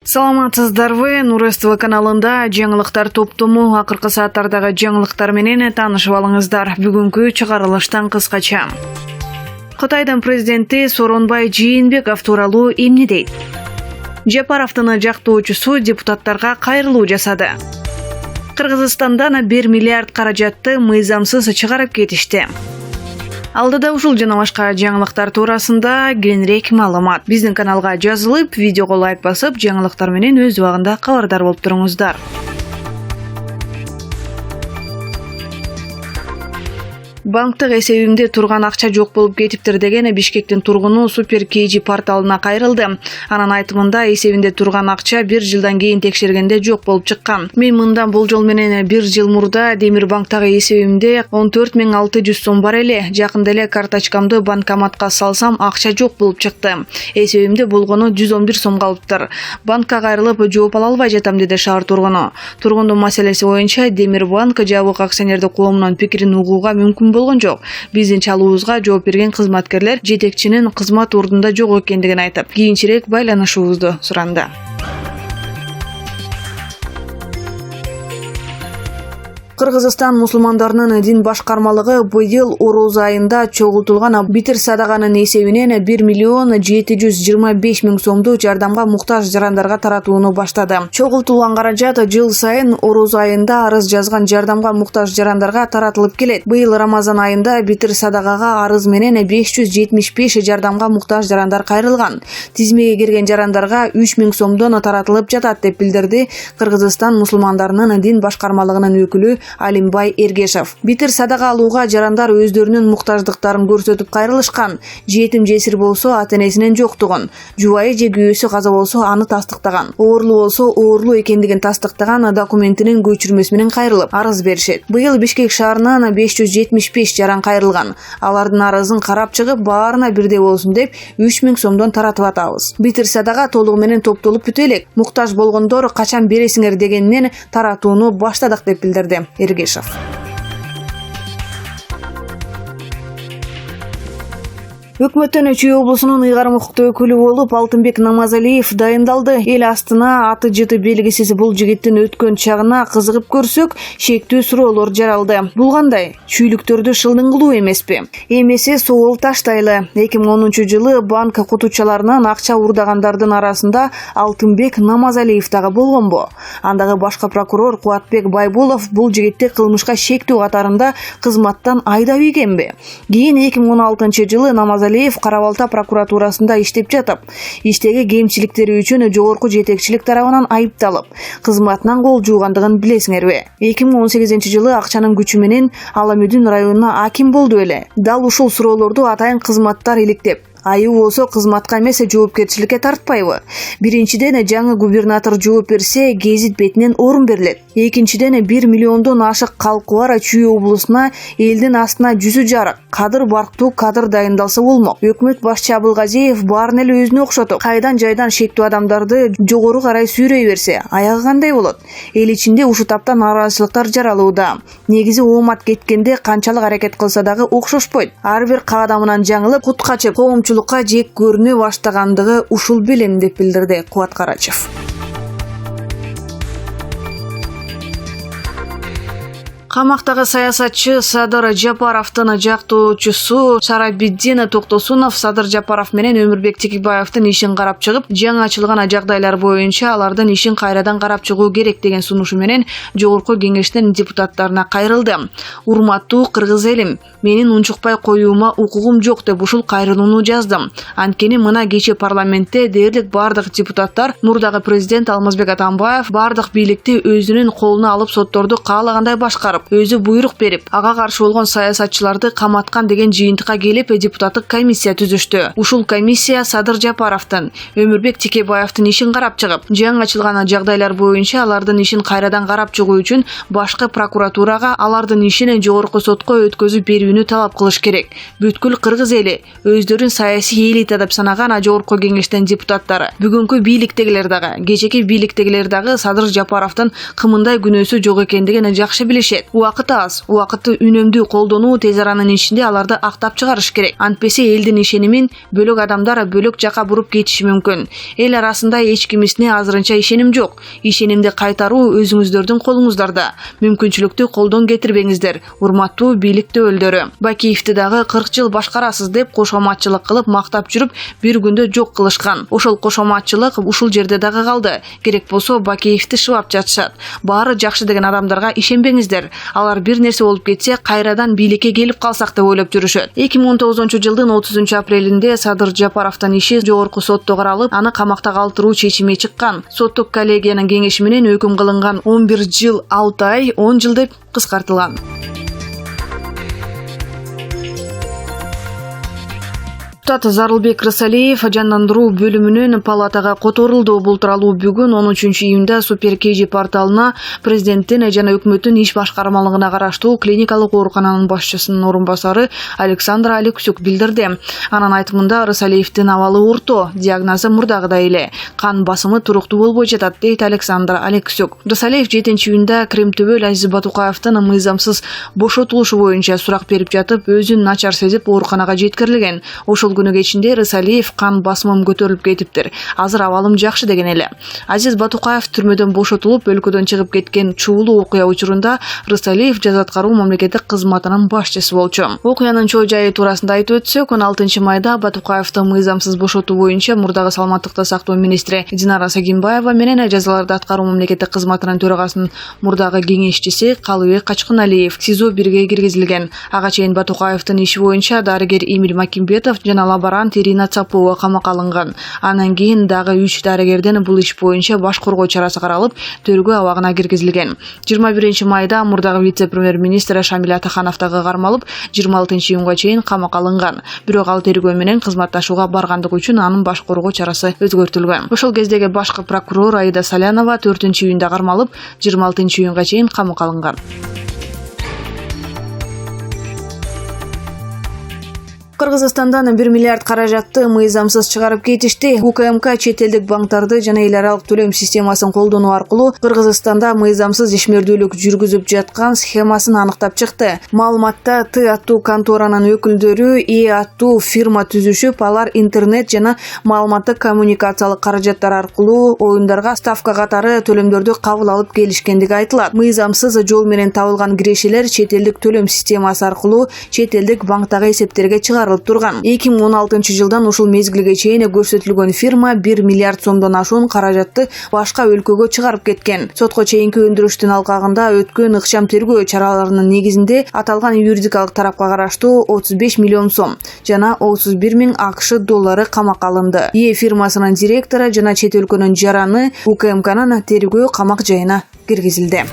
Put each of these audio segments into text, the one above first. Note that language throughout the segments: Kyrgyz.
Саламатсыздарбы, Нур СТВ каналында жаңылыктар топтому акыркы сааттардагы жаңылыктар менен таанышып алыңыздар. Бүгүнкү чыгарылыштан кыскача. Кытайдын президенти Сооронбай Жээнбеков тууралуу эмне дейт? Жапаровдун жактоочусу депутаттарга кайрылуу жасады. Кыргызстандан 1 миллиард каражатты мыйзамсыз чыгарып кетишти. Алдыда ушул жана башка жаңылыктар туурасында кеңирээк маалымат. Биздин каналга жазылып, видеого лайк басып, жаңылыктар менен өз убагында кабардар болуп туруңуздар. Банктык эсебимде турган акча жок болуп кетиптир деген Бишкектин тургуну Супер KG порталына кайрылды. Анын айтымында эсебинде турган акча 1 жылдан кийин текшергенде жок болуп чыккан. Мен мындан болжол менен 1 жыл мурда Демир банктагы эсебимде 14.600 сом бар эле. Жакында эле карточкамды банкоматка салсам акча жок болуп чыкты. Эсебимде болгону 111 сом калыптыр. Банкка кайрылып жооп ала албай жатам, деди шаар тургуну. Тургундун маселеси боюнча Демир банк жабык акционердик коомунун пикирин угууга мүмкүн болгон жок. Биздин чалуубузга жооп берген кызматкерлер жетекчинин кызмат ордунда жок экендигин айтып, кийинчерээк байланышуубузду суранды. Кыргызстан мусулмандарынын дин башкармалыгы быйыл Ороз айында чогултулган битир садаганын эсебинен 1 миллион 725 миң сомду жардамга муктаж жарандарга таратууну баштады. Чогултулган каражат жыл сайын Ороз айында арыз жазган жардамга муктаж жарандарга таратылып келет. Быйыл Рамазан айында битир садагага арыз менен 575 жардамга муктаж жарандар кайрылган. Тизмеге кирген жарандарга 3 миң сомдон таратылып жатат деп билдирди Кыргызстан мусулмандарынын дин башкармалыгынын өкүлү Алимбай Эргешев. Битир садага алууга жарандар өздөрүнүн муктаждыктарын көрсөтүп кайрылышкан. Жетим жесир болсо ата-энесинин жоктугун, жубайы же күйөөсү каза болсо аны тастыктаган, оорлуу болсо оорлуу экендигин тастыктаган документинин көчүрмөсү менен кайрылып арыз беришет. Быйыл Бишкек шаарынан 575 жаран кайрылган. Алардын арызын карап чыгып, баарына бирдей болсун деп 3 миң сомдон таратып атабыз. Битир садага толугу менен топтолуп бүтө элек. Муктаж болгондор качан бересиңер дегеннен таратууну баштадык деп билдирди Эргешев. Өкмөттөн Чүй облусунун ыйгарым укуктуу өкүлү болуп Алтынбек Намазалиев дайындалды. Эл астына аты жыты белгисиз бул жигиттин өткөн чагына кызыгып көрсөк, шектүү суроолор жаралды. Бул кандай? Чүйлүктөрдү шылдың кылуу эмеспи? Эмесе соол таштайлы. 2010-жылы банк кутучаларынан акча урдагандардын арасында Алтынбек Намазалиев дагы болгонбу? Андагы башкы прокурор Кубатбек Байбулов бул жигитти кылмышка шектүү катарында кызматтан айдап ийгенби? Кийин 2016-жылы Намазалиев Кара-Балта прокуратурасында иштеп жатып, иштеги кемчиликтери үчүн жогорку жетекчилик тарабынан айыпталып, кызматынан кол жуугандыгын билесиңерби? 2018-жылы акчанын күчү менен Аламүдүн районуна аким болду эле. Дал ушул суроолорду атайын кызматтар иликтеп, айып болсо кызматка эмес жоопкерчиликке тартпайбы? Биринчиден, жаңы губернатор жооп берсе, гезит бетинен орун берилет. Экинчиден, 1 миллиондон ашык калкы бар Чүй облусуна элдин астына жүзү жарык, кадыр барктуу кадыр дайындалса болмок. Өкмөт башчы Абылгазиев баарын эле өзүнө окшотуп, кайдан жайдан шектүү адамдарды жогору карай сүйрөй берсе, аягы кандай болот? Эл ичинде ушул тапта нааразычылыктар жаралууда. Негизи оомат кеткенде канчалык аракет кылса дагы окшошпойт. Ар бир каадамынан жаңылып, кут качып, коомчулукка жек көрүнө баштагандыгы ушул белем деп билдирди Кубат Карачев. Камактагы саясатчы Садыр Жапаровдун жактоочусу Шарабиддин Токтосунов Садыр Жапаров менен Өмүрбек Текебаевдин ишин карап чыгып, жаңы ачылган жагдайлар боюнча алардын ишин кайрадан карап чыгуу керек деген сунушу менен жогорку кеңештин депутаттарына кайрылды. Урматтуу кыргыз элим, менин унчукпай коюума укугум жок деп ушул кайрылууну жаздым. Анткени мына кечээ парламентте дээрлик бардык депутаттар, мурдагы президент Алмазбек Атамбаев бардык бийликти өзүнүн колуна алып сотторду каалагандай башкарып, өзү буйрук берип, ага каршы болгон саясатчыларды каматкан деген жыйынтыкка келип депутаттык комиссия түзүштү. Ушул комиссия Садыр Жапаровдун, Өмүрбек Текебаевдин ишин карап чыгып, жаңы ачылган жагдайлар боюнча алардын ишин кайрадан карап чыгуу үчүн башкы прокуратурага алардын ишин жогорку сотко өткөзүп берүүнү талап кылыш керек. Бүткүл кыргыз эли өздөрүн саясий элита деп санаган жогорку кеңештин депутаттары, бүгүнкү бийликтегилер дагы, кечеки бийликтегилер дагы Садыр Жапаровдун кымындай күнөөсү жок экендигин жакшы билишет. Убакыт аз, убакытты үнөмдүү колдонуу, тез аранын ичинде аларды актап чыгарыш керек. Антпесе элдин ишенимин бөлөк адамдар бөлөк жака буруп кетиши мүмкүн. Эл арасында эч кимисине азырынча ишеним жок. Ишенимди кайтаруу өзүңүздөрдүн колуңуздарда. Мүмкүнчүлүктү колдон кетирбеңиздер, урматтуу бийлик дөөлдөрү. Бакиевди дагы 40 жыл башкарасыз деп кошоматчылык кылып мактап жүрүп, бир күндө жок кылышкан. Ошол кошоматчылык ушул жерде дагы калды. Керек болсо Бакиевди шыбап жатышат. Баары жакшы деген адамдарга ишенбеңиздер. Алар бир нерсе болуп кетсе, кайрадан бийликке келип калсак деп ойлоп жүрүшөт. 2019-жылдын 30-апрелинде Садыр Жапаровдун иши жогорку сотто каралып, аны камакта калтыруу чечими чыккан. Соттук коллегиянын кеңеши менен өкүм кылынган 11 жыл 6 ай 10 жыл деп кыскартылган. Депутат Зарылбек Рысалиев жандандыруу бөлүмүнүн палатага которулду. Бул тууралуу бүгүн 13-июнда Супер КЖ порталына президенттин жана өкмөттүн иш башкармалыгына караштуу клиникалык оорукананын башчысынын орун басары Александр Алексюк билдирди. Анын айтымында Рысалиевдин абалы орто, диагнозу мурдагыдай эле. Кан басымы туруктуу болбой жатат, дейт Александр Алексюк. Рысалиев 7-июнда Кремтөбөл Азиз Батукаевдин мыйзамсыз бошотулушу боюнча сурак берип жатып, өзүн начар сезип ооруканага жеткирилген. Ошол күнү кечинде Рысалиев кан басымым көтөрүлүп кетиптир. Азыр абалым жакшы деген эле. Азиз Батукаев түрмөдөн бошотулуп, өлкөдөн чыгып кеткен чуулуу окуя учурунда Рысалиев жаза аткаруу мамлекеттик кызматынын башчысы болчу. Окуянын чоо жайы туурасында айтып өтсөк, 16 майда Батукаевди мыйзамсыз бошотуу боюнча мурдагы саламаттыкты сактоо министри Динара Сагимбаева менен жазаларды аткаруу мамлекеттик кызматынын төрагасынын мурдагы кеңешчиси Калыбек Качкыналиев СИЗО бирге киргизилген. Ага чейин Батукаевдин иши боюнча дарыгер Эмиль Макимбетов жана лаборант Ирина Цапова камакка алынган. Анан кийин дагы 3 дарыгерден бул иш боюнча баш коргоо чарасы каралып, тергөө абагына киргизилген. 21 майда мурдагы вице-премьер-министр Шамиль Атаханов дагы кармалып, 26-июнга чейин камакка алынган. Бирок ал тергөө менен кызматташууга баргандыгы үчүн анын баш коргоо чарасы өзгөртүлгөн. Ошол кездеги башкы прокурор Аида Салянова 4-июнда кармалып, 26-июнга чейин камакка алынган. Кыргызстандан 1 миллиард каражатты мыйзамсыз чыгарып кетишти. УКМК чет элдик банктарды жана эл аралык төлөм системасын колдонуу аркылуу Кыргызстанда мыйзамсыз ишмердүүлүк жүргүзүп жаткан схемасын аныктап чыкты. Маалыматта Т аттуу конторанын өкүлдөрү Е аттуу фирма түзүшүп, алар интернет жана маалыматтык коммуникациялык каражаттар аркылуу оюндарга ставка катары төлөмдөрдү кабыл алып келишкендиги айтылат. Мыйзамсыз жол менен табылган кирешелер чет элдик төлөм системасы аркылуу чет элдик банктагы эсептерге чыгарылып турган. 2016 жылдан ушул мезгилге чейин көрсөтүлгөн фирма 1 миллиард сомдон ашуун каражатты башка өлкөгө чыгарып кеткен. Сотко чейинки өндүрүштүн алкагында өткөн ыкчам тергөө чараларынын негизинде аталган юридикалык тарапка караштуу 35 миллион сом жана 31 миң АКШ доллары камакка алынды. Е фирмасынын директору жана чет өлкөнүн жараны УКМКнын тергөө камак жайына киргизилди.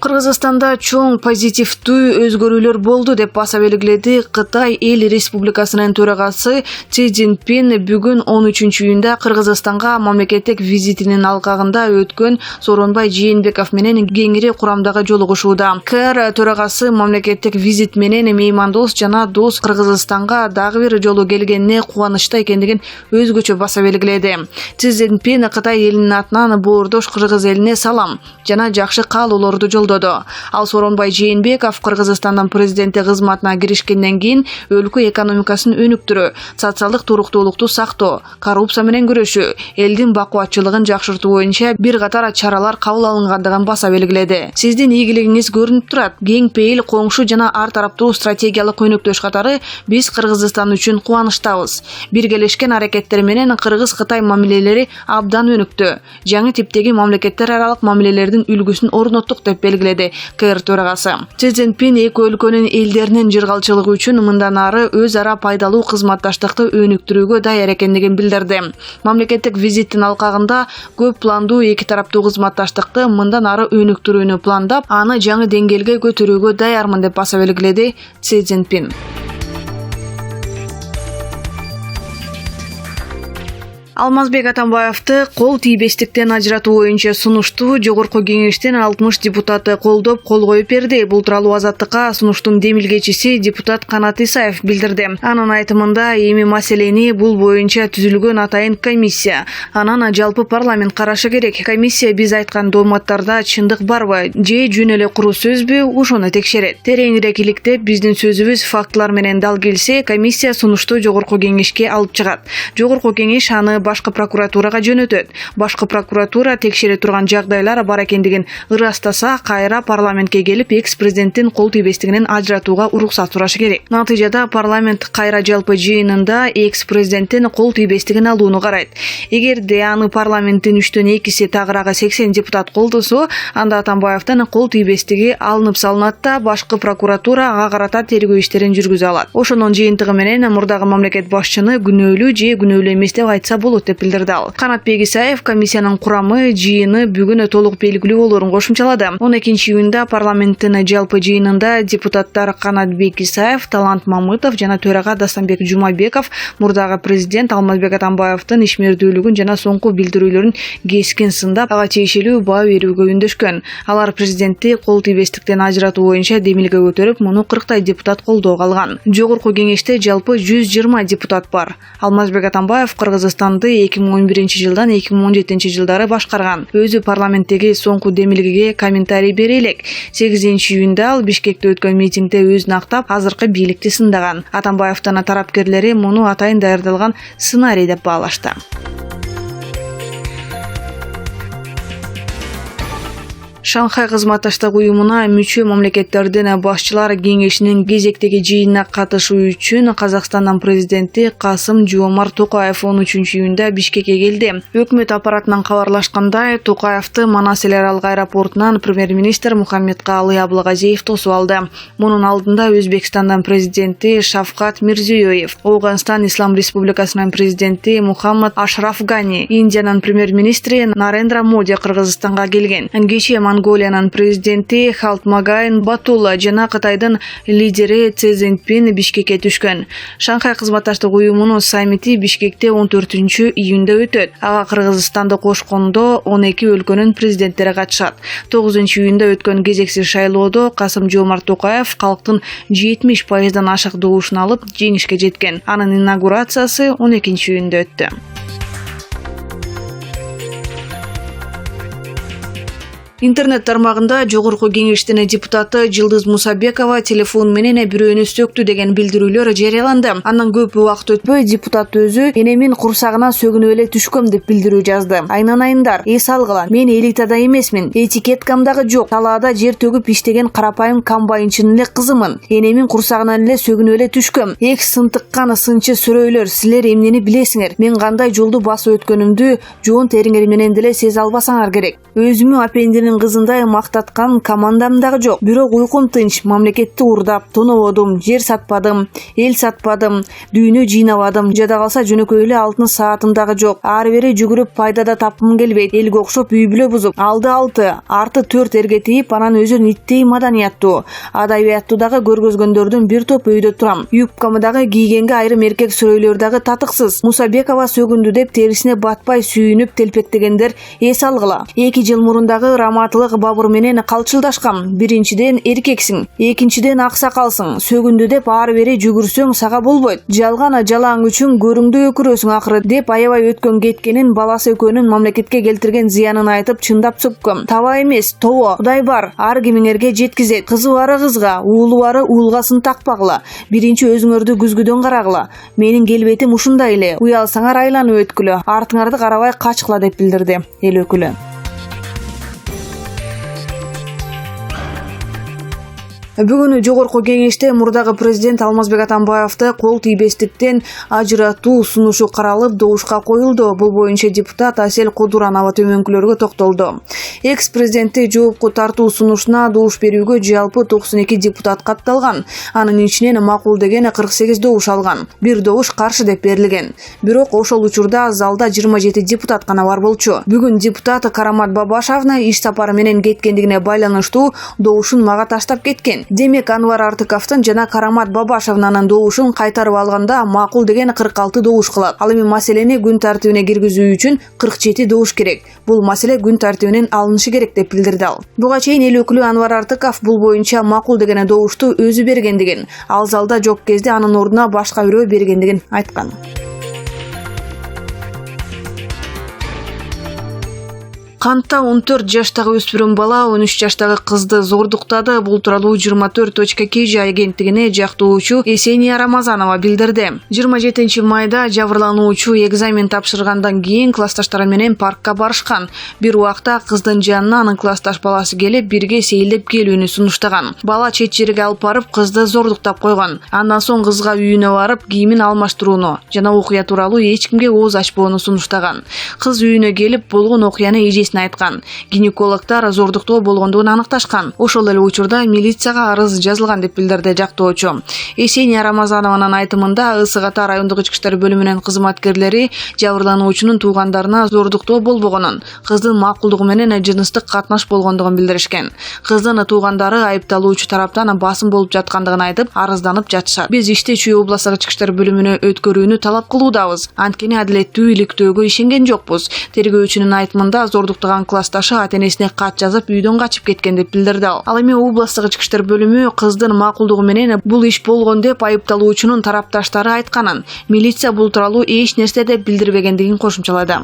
Кыргызстанда чоң позитивдүү өзгөрүүлөр болду деп баса белгиледи Кытай Эл Республикасынын төрагасы Си Цзиньпин бүгүн 13-июнда Кыргызстанга мамлекеттик визитинин алкагында өткөн Сооронбай Жээнбеков менен кеңири курамдагы жолугушууда. КР төрагасы мамлекеттик визит менен меймандос жана дос Кыргызстанга дагы бир жолу келгенине кубанычта экендигин өзгөчө баса белгиледи. Си Цзиньпин Кытай элинин атынан боордош кыргыз элине салам жана жакшы каалоолорду жолдоду. Ал Сооронбай Жээнбеков Кыргызстандын президенти кызматына киришкенден кийин өлкө экономикасын өнүктүрүү, социалдык туруктуулукту сактоо, коррупция менен күрөшүү, элдин бакубатчылыгын жакшыртуу боюнча бир катар чаралар кабыл алынгандыгын баса белгиледи. Сиздин ийгилигиңиз көрүнүп турат. Кең пейил, коңшу жана ар тараптуу стратегиялык өнөктөш катары биз Кыргызстан үчүн кубанычтабыз. Биргелешкен аракеттер менен Кыргыз-Кытай мамилелери абдан өнүктү. Жаңы типтеги мамлекеттер аралык мамилелердин үлгүсүн орноттук деп белгиледи КР төрагасы. Си Цзиньпин эки өлкөнүн элдеринин жыргалчылыгы үчүн мындан ары өз ара пайдалуу кызматташтыкты өнүктүрүүгө даяр экендигин билдирди. Мамлекеттик визиттин алкагында көп пландуу эки тараптуу кызматташтыкты мындан ары өнүктүрүүнү пландап, аны жаңы деңгээлге көтөрүүгө даярмын деп баса белгиледи Си Цзиньпин. Алмазбек Атамбаевди кол тийбестиктен ажыратуу боюнча сунушту Жогорку Кеңештин 60 депутаты колдоп кол коюп берди. Бул тууралуу Азаттыкка сунуштун демилгечиси депутат Канат Исаев билдирди. Анын айтымында эми маселени бул боюнча түзүлгөн атайын комиссия, анан жалпы парламент карашы керек. Комиссия биз айткан дооматтарда чындык барбы же жөн эле куру сөзбү, ошону текшерет. Тереңирээк иликтеп биздин сөзүбүз фактылар менен дал келсе, комиссия сунушту Жогорку Кеңешке алып чыгат. Жогорку Кеңеш аны башкы прокуратурага жөнөтөт. Башкы прокуратура текшере турган жагдайлар бар экендигин ырастаса, кайра парламентке келип экс-президенттин кол тийбестигинен ажыратууга уруксат сурашы керек. Натыйжада парламент кайра жалпы жыйынында экс-президенттин кол тийбестигин алууну карайт. Эгерде аны парламенттин 3/2 тагыраагы 80 депутат колдосо, анда Атамбаевдин кол тийбестиги алынып салынат да башкы прокуратура ага карата тергөө иштерин жүргүзө алат. Ошонун жыйынтыгы менен мурдагы мамлекет башчыны күнөөлүү же күнөөлүү эмес деп айтса болот деп билдирди ал. Канатбек Исаев комиссиянын курамы, жыйыны бүгүн толук белгилүү болоорун кошумчалады. 12-июнда парламенттин жалпы жыйынында депутаттар Канатбек Исаев, Талант Мамытов жана төрага Дастанбек Жумабеков мурдагы президент Алмазбек Атамбаевдин ишмердүүлүгүн жана соңку билдирүүлөрүн кескин сындап, ага тиешелүү баа берүүгө үндөшкөн. Алар президентти кол тийбестиктен ажыратуу боюнча демилге көтөрүп, муну 40 депутат колдоого алган. Жогорку Кеңеште жалпы 120 депутат бар. Алмазбек Атамбаев Кыргызстанды 2011-жылдан 2017 жылдары башкарган. Өзү парламенттеги соңку демилгеге комментарий бере элек. 8-июнда ал Бишкекте өткөн митингде өзүн актап, азыркы бийликти сындаган. Атамбаевдин тарапкерлери муну атайын даярдалган сценарий деп баалашты. Шанхай кызматташтык уюмуна мүчө мамлекеттердин башчылар кеңешинин кезектеги жыйынына катышуу үчүн Казакстандын президенти Касым-Жомарт Токаев 13-июнда Бишкекке келди. Өкмөт аппаратынан кабарлашкандай, Токаевди Манас эл аралык аэропортунан премьер-министр Мухаммедкалый Абылгазиев тосуп алды. Мунун алдында Өзбекстандын президенти Шавкат Мирзиёев, Ауганстан Ислам Республикасынын президенти Мухаммад Ашраф Гани, Индиянын премьер-министри Нарендра Моди Кыргызстанга келген. Кечээ Монголиянын президенти Халтмагайн Батулла жана Кытайдын лидери Цзи Цзиньпин Бишкекке түшкөн. Шанхай кызматташтык уюмунун саммити Бишкекте 14-июнда өтөт. Ага Кыргызстанды кошкондо 12 өлкөнүн президенттери катышат. 9-июнда өткөн кезексиз шайлоодо Касым-Жомарт Токаев калктын 70%дан ашык добушун алып жеңишке жеткен. Анын инаугурациясы 12-июнда өттү. Интернет тармагында Жогорку Кеңештин депутаты Жылдыз Мусабекова телефон менен бирөөнү сөктү деген билдирүүлөр жарыяланды. Андан көп убакыт өтпөй депутат өзү «Энемин курсагына сөгүнүп эле түшкөм» деп билдирүү жазды. Айнанайындар, эс алгыла, мен элитада эмесмин, этикеткам дагы жок. Талаада жер төгүп иштеген карапайым комбайнчынын эле кызымын. Энемин курсагынан эле сөгүнүп эле түшкөм. Эк сынтыккан сынчы сүрөйлөр, силер эмнени билесиңер? Мен кандай жолду басып өткөнүмдү жоон териңер менен деле сезе албасаңар керек. Өзүмө апендинин кызындай мактаткан командам дагы жок. Бирок уйкум тынч, мамлекетти урдап, тонободум, жер сатпадым, эл сатпадым, дүйнө жыйнабадым. Жада калса жөнөкөй эле алтын саатым дагы жок. Ары бери жүгүрүп пайда да тапкым келбейт. Элге окшоп үй бүлө бузуп, алды 6, арты 4 эрге тийип, анан өзү ниттей маданияттуу, адабияттуу дагы көргөзгөндөрдүн бир топ өйдө турам. Юбкамы дагы кийгенге айрым эркек сүрөйлөр дагы татыксыз. Мусабекова сөгүндү деп терисине батпай сүйүнүп телпектегендер эс алгыла. 2 жыл мурундагы Раматылык Бабур менен калчылдашкам. Биринчиден эркексиң, экинчиден аксакалсың. Сөгүндү деп ары бери жүгүрсөң сага болбойт. Жалган жалаң үчүн көрүңдү өкүрөсүң акыры деп аябай өткөн кеткенин, баласы экөөнүн мамлекетке келтирген зыянын айтып чындап сөккөм. Таба эмес, тобо, Кудай бар, ар кимиңерге жеткизет. Кызы бары кызга, уулу бары уулгасын такпагыла. Биринчи өзүңөрдү күзгүдөн карагыла. Менин келбетим ушундай эле. Уялсаңар айланып өткүлө. Артыңарды карабай качкыла деп билдирди эл өкүлү. Бүгүн Жогорку Кеңеште мурдагы президент Алмазбек Атамбаевди кол тийбестиктен ажыратуу сунушу каралып, добушка коюлду. Бул боюнча депутат Асель Кудуранова төмөнкүлөргө токтолду. Экс-президентти жоопко тартуу сунушуна добуш берүүгө жалпы 92 депутат катталган. Анын ичинен макул деген 48 добуш алган. Бир добуш каршы деп берилген. Бирок ошол учурда залда 27 депутат гана бар болчу. Бүгүн депутат Карамат Бабашевна иш сапары менен кеткендигине байланыштуу добушун мага таштап кеткен. Демек Анвар Артыковдун жана Карамат Бабашевнанын добушун кайтарып алганда макул деген 46 добуш кылат. Ал эми маселени күн тартибине киргизүү үчүн 47 добуш керек. Бул маселе күн тартибинен алынышы керек деп билдирди ал. Буга чейин эл өкүлү Анвар Артыков бул боюнча макул деген добушту өзү бергендигин, ал залда жок кезде анын ордуна башка бирөө бергендигин айткан. Кантта 14 жаштагы өспүрүм бала 13 жаштагы кызды зордуктады. Бул тууралуу 24.kg агенттигине жактоочу Есения Рамазанова билдирди. 27 майда жабырлануучу экзамен тапшыргандан кийин классташтары менен паркка барышкан. Бир убакта кыздын жанына анын классташ баласы келип, бирге сейилдеп келүүнү сунуштаган. Бала чет жерге алып барып, кызды зордуктап койгон. Андан соң кызга үйүнө барып, кийимин алмаштырууну жана окуя тууралуу эч кимге ооз ачпоону сунуштаган. Кыз үйүнө келип, болгон окуяны эжесине айткан. Гинекологдор зордуктоо болгондугун аныкташкан. Ошол эле учурда милицияга арыз жазылган деп билдирди жактоочу. Есения Рамазанованын айтымында Ысык-Ата райондук ички иштер бөлүмүнүн кызматкерлери жабырлануучунун туугандарына зордуктоо болбогонун, кыздын макулдугу менен жыныстык катнаш болгондугун билдиришкен. Кыздын туугандары айыпталуучу тараптан басым болуп жаткандыгын айтып, арызданып жатышат. Биз ишти Чүй областык ички иштер бөлүмүнө өткөрүүнү талап кылуудабыз. Анткени адилеттүү иликтөөгө ишенген жокпуз. Тергөөчүнүн айтымында зордуктаган классташы ата-энесине кат жазып үйдөн качып кеткен деп билдирди ал. Ал эми областык ички иштер бөлүмү кыздын макулдугу менен бул иш болгон деп айыпталуучунун тарапташтары айтканын, милиция бул тууралуу эч нерсе деп билдирбегендигин кошумчалады.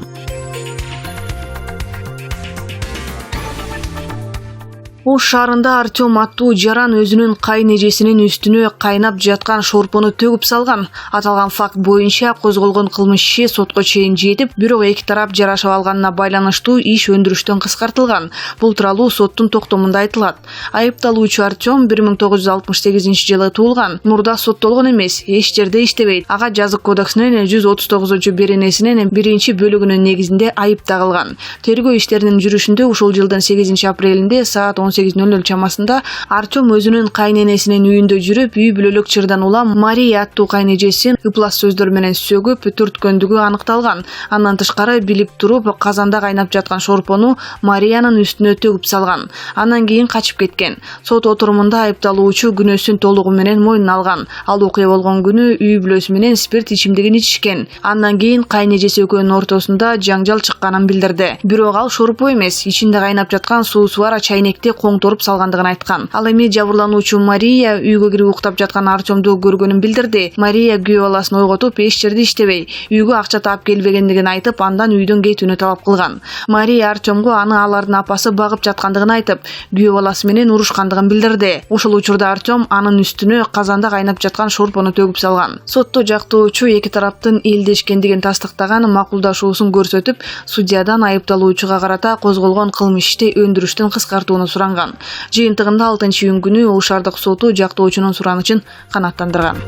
Ош шаарында Артем аттуу жаран өзүнүн кайнэжесинин үстүнө кайнап жаткан шорпону төгүп салган. Аталган факт боюнча козголгон кылмыш иши сотко чейин жетип, бирок эки тарап жарашып алганына байланыштуу иш өндүрүштөн кыскартылган. Бул тууралуу соттун токтомунда айтылат. Айыпталуучу Артем 1968 жылы туулган. Мурда соттолгон эмес, эч жерде иштебейт. Ага жазык кодексинин 139-беренесинин 1-бөлүгүнүн негизинде айып тагылган. Тергөө иштеринин жүрүшүндө ушул жылдын 8 апрелинде саат 18:00 чамасында Артем өзүнүн кайненесинин үйүндө жүрүп, үй бүлөлүк чырдан улам Мария аттуу кайнэжесин ыплас сөздөр менен сөгүп түрткөндүгү аныкталган. Андан тышкары билип туруп, казанда кайнап жаткан шорпону Мариянын үстүнө төгүп салган. Андан кийин качып кеткен. Сот отурумунда айыпталуучу күнөөсүн толугу менен мойнуна алган. Ал окуя болгон күнү үй бүлөсү менен спирт ичимдигин ичишкен. Андан кийин кайнэжеси экөөнүн ортосунда жаңжал чыкканын билдирди. Бирок ал шорпо эмес, ичинде кайнап жаткан суусу бар чайнекти коңторуп салгандыгын айткан. Ал эми жабырлануучу Мария үйгө кирип уктап жаткан Артемду көргөнүн билдирди. Мария күйөө баласын ойготуп, эч жерде иштебей, үйгө акча таап келбегендигин айтып, андан үйдөн кетүүнү талап кылган. Мария Артемго аны алардын апасы багып жаткандыгын айтып, күйөө баласы менен урушкандыгын билдирди. Ошол учурда Артем анын үстүнө казанда кайнап жаткан шорпону төгүп салган. Сотто жактоочу эки тараптын элдешкендигин тастыктаган, макулдашуусун көрсөтүп, судьядан айыпталуучуга карата козголгон кылмыш ишти өндүрүштөн кыскартууну суранган. Жыйынтыгында 6-июнь күнү Ош шаардык соту жактоочунун суранычын канааттандырган.